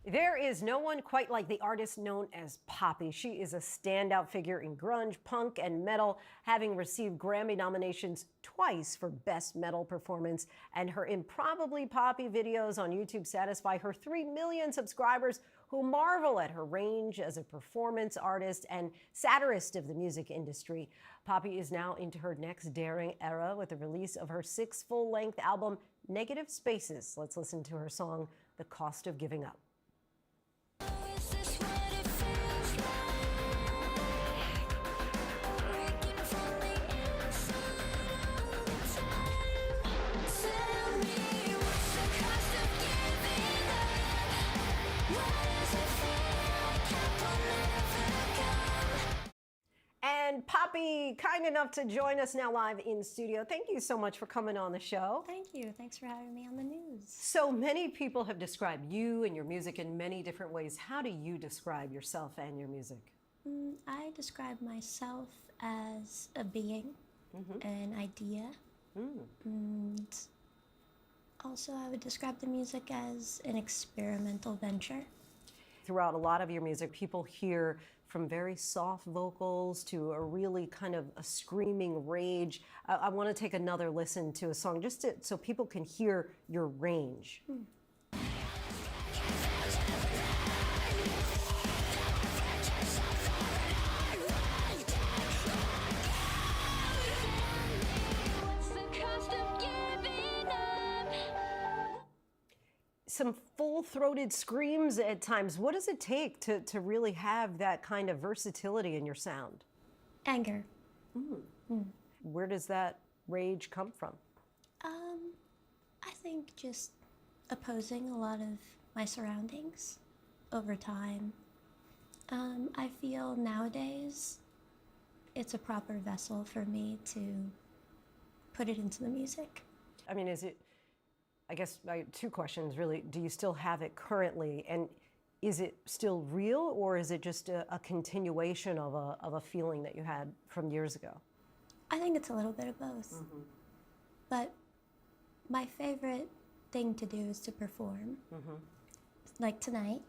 There is no one quite like the artist known as Poppy. She is a standout figure in grunge, punk, and metal, having received Grammy nominations twice for Best Metal Performance. And her Improbably Poppy videos on YouTube satisfy her 3 million subscribers who marvel at her range as a performance artist and satirist of the music industry. Poppy is now into her next daring era with the release of her 6th full-length album, Negative Spaces. Let's listen to her song, The Cost of Giving Up. And Poppy, kind enough to join us now live in studio. Thank you so much for coming on the show. Thank you. Thanks for having me on the news. So many people have described you and your music in many different ways. How do you describe yourself and your music? I describe myself as a being, an idea, and also I would describe the music as an experimental venture. Throughout a lot of your music, people hear from very soft vocals to a really kind of a screaming rage. I want to take another listen to a song just so people can hear your range. Some full-throated screams at times. What does it take to really have that kind of versatility in your sound? Anger. Where does that rage come from? I think just opposing a lot of my surroundings over time. I feel nowadays it's a proper vessel for me to put it into the music. I mean, is it, I guess my two questions really, do you still have it currently? And is it still real, or is it just a continuation of a feeling that you had from years ago? I think it's a little bit of both. But my favorite thing to do is to perform. Like tonight,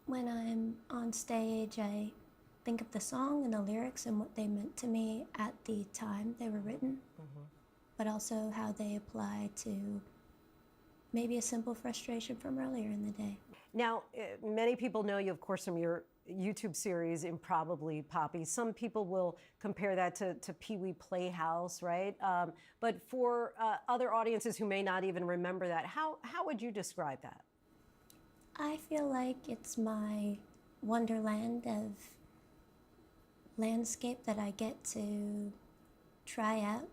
when I'm on stage, I think of the song and the lyrics and what they meant to me at the time they were written, but also how they apply to maybe a simple frustration from earlier in the day. Now, many people know you, of course, from your YouTube series, Improbably Poppy. Some people will compare that to Pee-wee Playhouse, right? But for other audiences who may not even remember that, how would you describe that? I feel like it's my wonderland of landscape that I get to try out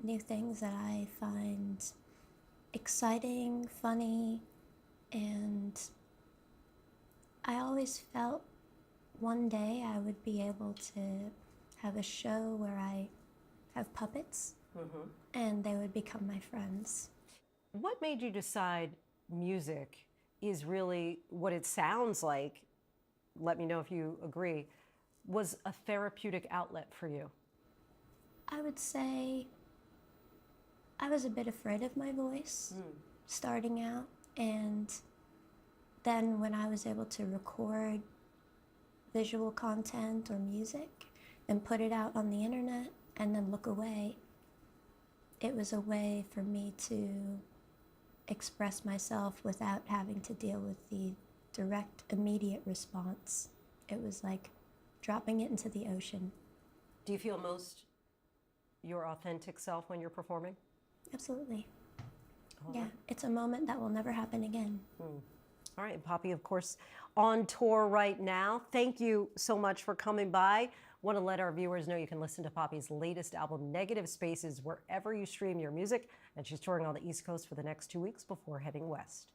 new things that I find exciting, funny, and I always felt one day I would be able to have a show where I have puppets and they would become my friends. What made you decide music is really what it sounds like, let me know if you agree, was a therapeutic outlet for you? I would say I was a bit afraid of my voice starting out, and then when I was able to record visual content or music and put it out on the internet and then look away, it was a way for me to express myself without having to deal with the direct, immediate response. It was like dropping it into the ocean. Do you feel most your authentic self when you're performing? Absolutely. Yeah, it's a moment that will never happen again. All right, Poppy, of course, on tour right now. Thank you so much for coming by. Want to let our viewers know you can listen to Poppy's latest album, Negative Spaces, wherever you stream your music. And she's touring on the East Coast for the next 2 weeks before heading west.